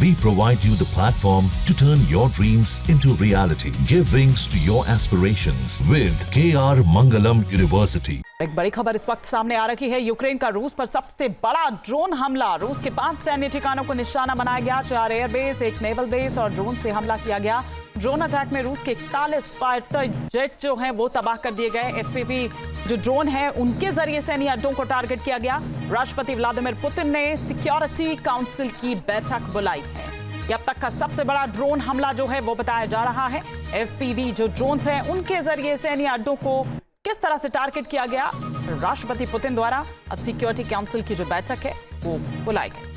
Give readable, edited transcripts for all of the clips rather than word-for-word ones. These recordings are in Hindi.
We provide you the platform to turn your dreams into reality. Give wings to your aspirations with KR Mangalam University. एक बड़ी खबर इस वक्त सामने आ रही है। यूक्रेन का रूस पर सबसे बड़ा ड्रोन हमला। रूस के 5 सैन्य ठिकानों को निशाना बनाया गया। 4 एयरबेस, 1 नेवल बेस और ड्रोन से हमला किया गया। ड्रोन अटैक में रूस के 41 फाइटर जेट जो हैं वो तबाह कर दिए गए। एफपीवी जो ड्रोन है उनके जरिए सैन्य अड्डों को टारगेट किया गया। राष्ट्रपति व्लादिमीर पुतिन ने सिक्योरिटी काउंसिल की बैठक बुलाई है। ये अब तक का सबसे बड़ा ड्रोन हमला जो है वो बताया जा रहा है। एफपीवी जो ड्रोन्स हैं उनके जरिए सैन्य अड्डों को किस तरह से टारगेट किया गया, राष्ट्रपति पुतिन द्वारा अब सिक्योरिटी काउंसिल की जो बैठक है वो बुलाई गई।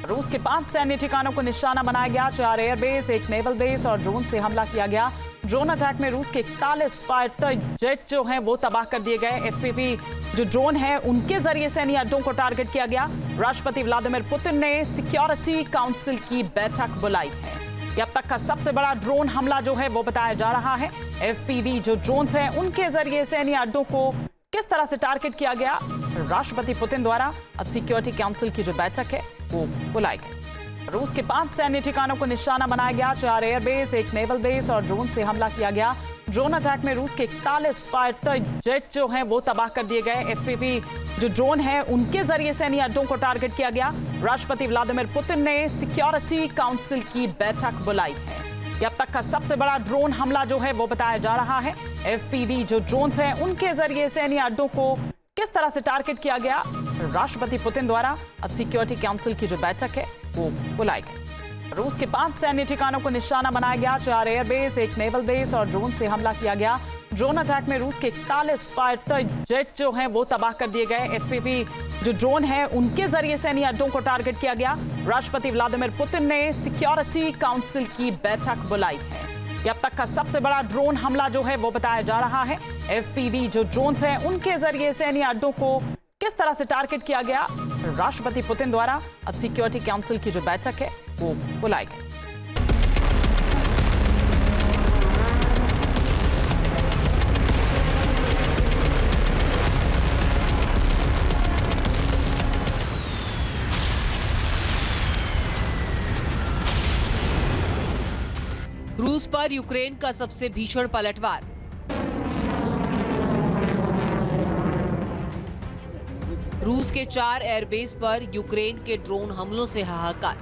रूस के 5 सैन्य ठिकानों को निशाना बनाया गया। 4 एयरबेस, 1 नेवल बेस और ड्रोन से हमला किया गया। ड्रोन अटैक में रूस के 41 फाइटर जेट जो हैं वो तबाह कर दिए गए। एफपीवी जो ड्रोन है उनके जरिए सैन्य अड्डों को टारगेट किया गया। राष्ट्रपति व्लादिमीर पुतिन ने सिक्योरिटी काउंसिल की बैठक बुलाई है। ये अब तक का सबसे बड़ा ड्रोन हमला जो है वो बताया जा रहा है। एफपीवी जो ड्रोन्स हैं उनके जरिए सैन्य अड्डों को किस तरह से टारगेट किया गया, राष्ट्रपति पुतिन द्वारा अब सिक्योरिटी काउंसिल की जो बैठक है वो बुलाई गई। रूस के 5 सैन्य ठिकानों को निशाना बनाया गया। 4 एयरबेस, 1 नेवल बेस और ड्रोन से हमला किया गया। ड्रोन अटैक में रूस के 41 फाइटर जेट जो हैं वो तबाह कर दिए गए। एफपीवी जो ड्रोन है उनके जरिए सैन्य अड्डों को टारगेट किया गया। राष्ट्रपति व्लादिमीर पुतिन ने सिक्योरिटी काउंसिल की बैठक बुलाई है। ये अब तक का सबसे बड़ा ड्रोन हमला जो है वो बताया जा रहा है। एफपीवी जो ड्रोन्स हैं उनके जरिए सैन्य अड्डों को किस तरह से टारगेट किया गया, राष्ट्रपति पुतिन द्वारा अब सिक्योरिटी काउंसिल की जो बैठक है वो बुलाई गई। रूस के 5 सैन्य ठिकानों को निशाना बनाया गया। 4 एयरबेस, 1 नेवल बेस और ड्रोन से हमला किया गया। ड्रोन अटैक में रूस के 41 फाइटर जेट जो हैं वो तबाह कर दिए गए। एफपीवी जो ड्रोन है उनके जरिए सैन्य अड्डों को टारगेट किया गया। राष्ट्रपति व्लादिमीर पुतिन ने सिक्योरिटी काउंसिल की बैठक बुलाई है। ये अब तक का सबसे बड़ा ड्रोन हमला जो है वो बताया जा रहा है। एफपीवी जो ड्रोन्स हैं उनके जरिए सैन्य अड्डों को किस तरह से टारगेट किया गया, राष्ट्रपति पुतिन द्वारा अब सिक्योरिटी काउंसिल की जो बैठक है वो बुलाई गई। रूस पर यूक्रेन का सबसे भीषण पलटवार। रूस के 4 एयरबेस पर यूक्रेन के ड्रोन हमलों से हाहाकार।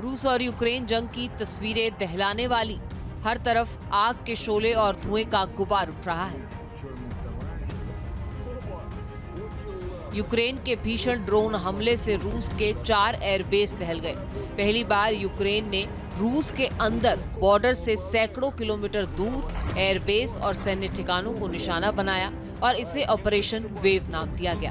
रूस और यूक्रेन जंग की तस्वीरें दहलाने वाली। हर तरफ आग के शोले और धुएं का गुबार उठ रहा है। यूक्रेन के भीषण ड्रोन हमले से रूस के 4 एयरबेस दहल गए। पहली बार यूक्रेन ने रूस के अंदर बॉर्डर से सैकड़ों किलोमीटर दूर एयरबेस और सैन्य ठिकानों को निशाना बनाया और इसे ऑपरेशन वेव नाम दिया गया।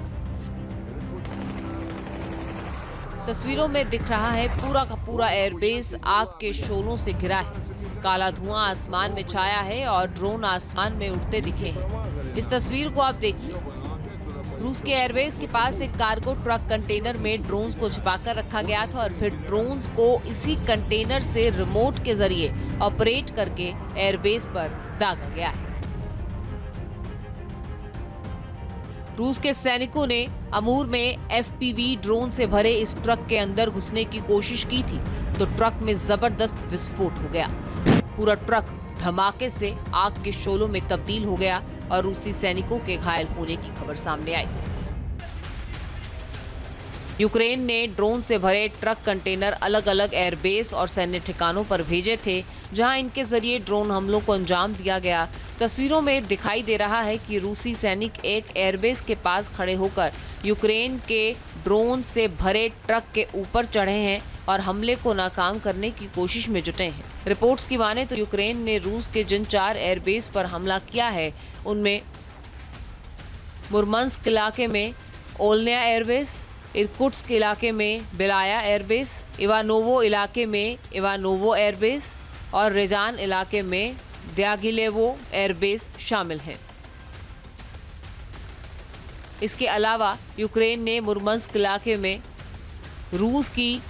तस्वीरों में दिख रहा है पूरा का पूरा एयरबेस आग के शोलों से घिरा है। काला धुआं आसमान में छाया है और ड्रोन आसमान में उड़ते दिखे हैं। इस तस्वीर को आप देखिए। रूस के एयरबेस के पास एक कार्गो ट्रक कंटेनर में ड्रोन्स को छिपाकर रखा गया था और फिर ड्रोन्स को इसी कंटेनर से रिमोट के जरिए ऑपरेट करके एयरबेस पर दागा गया है। रूस के सैनिकों ने अमूर में एफपीवी ड्रोन से भरे इस ट्रक के अंदर घुसने की कोशिश की थी तो ट्रक में जबरदस्त विस्फोट हो गया। पूरा ट्रक धमाके से आग के शोलों में तब्दील हो गया और रूसी सैनिकों के घायल होने की खबर सामने आई। यूक्रेन ने ड्रोन से भरे ट्रक कंटेनर अलग अलग एयरबेस और सैन्य ठिकानों पर भेजे थे जहां इनके जरिए ड्रोन हमलों को अंजाम दिया गया। तस्वीरों में दिखाई दे रहा है कि रूसी सैनिक एक एयरबेस के पास खड़े होकर यूक्रेन के ड्रोन से भरे ट्रक के ऊपर चढ़े हैं और हमले को नाकाम करने की कोशिश में जुटे हैं। रिपोर्ट्स की माने तो यूक्रेन ने रूस के जिन 4 एयरबेस पर हमला किया है उनमें मुर्मंस्क इलाके में ओल्निया एयरबेस, इरकुट्स्क इलाके में बेलाया एयरबेस, इवानोवो इलाके में इवानोवो एयरबेस और रेजान इलाके में द्यागिलेवो एयरबेस शामिल हैं। इसके अलावा यूक्रेन ने मुर्मंस्क इलाके में रूस की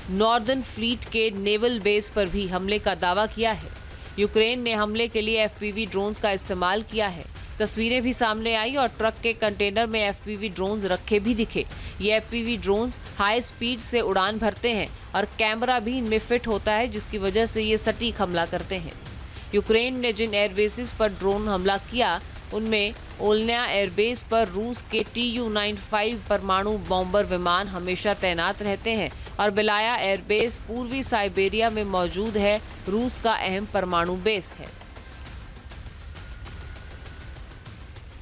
नॉर्दर्न फ्लीट के नेवल बेस पर भी हमले का दावा किया है। यूक्रेन ने हमले के लिए एफपीवी ड्रोन्स का इस्तेमाल किया है। तस्वीरें भी सामने आई और ट्रक के कंटेनर में एफपीवी ड्रोन्स रखे भी दिखे। ये FPV ड्रोन्स हाई स्पीड से उड़ान भरते हैं और कैमरा भी इनमें फिट होता है, जिसकी वजह से ये सटीक हमला करते हैं। यूक्रेन ने जिन एयरबेसिस पर ड्रोन हमला किया उनमें ओल्न्या एयरबेस पर रूस के Tu-95 परमाणु बॉम्बर विमान हमेशा तैनात रहते हैं और बेलाया एयरबेस पूर्वी साइबेरिया में मौजूद है, रूस का अहम परमाणु बेस है।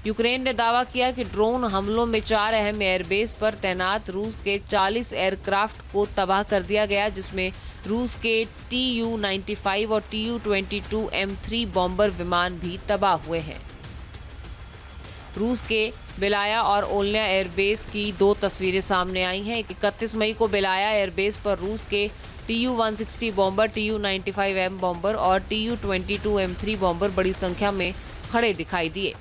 यूक्रेन ने दावा किया कि ड्रोन हमलों में 4 अहम एयरबेस पर तैनात रूस के 40 एयरक्राफ्ट को तबाह कर दिया गया, जिसमें रूस के Tu-95 और Tu-22 M3 बॉम्बर विमान भी तबाह हुए हैं। रूस के बेलाया और ओल्न्या एयरबेस की 2 तस्वीरें सामने आई हैं। 31 मई को बेलाया एयरबेस पर रूस के Tu-160 बॉम्बर, Tu-95M बॉम्बर और Tu-22 M3 बॉम्बर बड़ी संख्या में खड़े दिखाई दिए।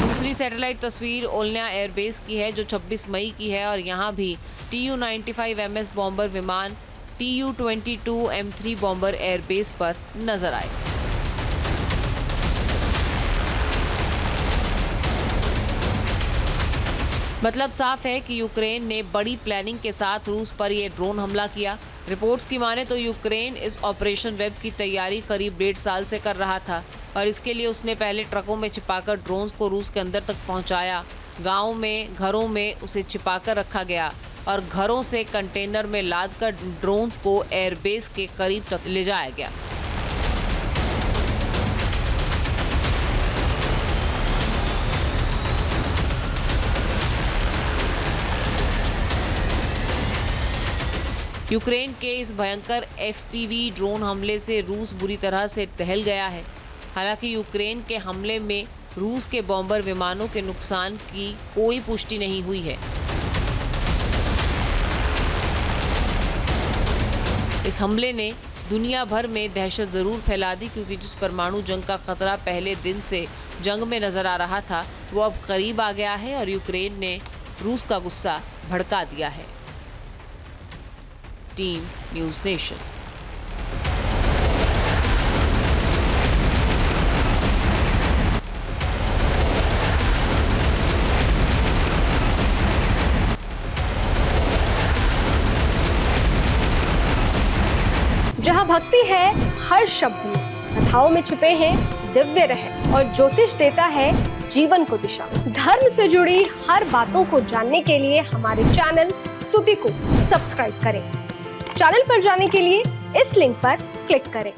दूसरी सैटेलाइट तस्वीर ओल्न्या एयरबेस की है, जो 26 मई की है और यहाँ भी Tu-95 MS बॉम्बर विमान Tu-22 M3 बॉम्बर एयरबेस पर नजर आए। मतलब साफ है कि यूक्रेन ने बड़ी प्लानिंग के साथ रूस पर यह ड्रोन हमला किया। रिपोर्ट्स की माने तो यूक्रेन इस ऑपरेशन वेब की तैयारी करीब 1.5 साल से कर रहा था और इसके लिए उसने पहले ट्रकों में छिपाकर ड्रोन्स को रूस के अंदर तक पहुंचाया। गांव में, घरों में उसे छिपाकर रखा गया और घरों से कंटेनर में लादकर ड्रोन्स को एयरबेस के करीब तक ले जाया गया। यूक्रेन के इस भयंकर FPV ड्रोन हमले से रूस बुरी तरह से दहल गया है। हालांकि यूक्रेन के हमले में रूस के बॉम्बर विमानों के नुकसान की कोई पुष्टि नहीं हुई है। इस हमले ने दुनिया भर में दहशत जरूर फैला दी, क्योंकि जिस परमाणु जंग का खतरा पहले दिन से जंग में नजर आ रहा था वो अब करीब आ गया है और यूक्रेन ने रूस का गुस्सा भड़का दिया है। Team news nation. जहाँ भक्ति है हर शब्द में, कथाओं में छुपे हैं दिव्य रहस्य और ज्योतिष देता है जीवन को दिशा। धर्म से जुड़ी हर बातों को जानने के लिए हमारे चैनल स्तुति को सब्सक्राइब करें। चैनल पर जाने के लिए इस लिंक पर क्लिक करें।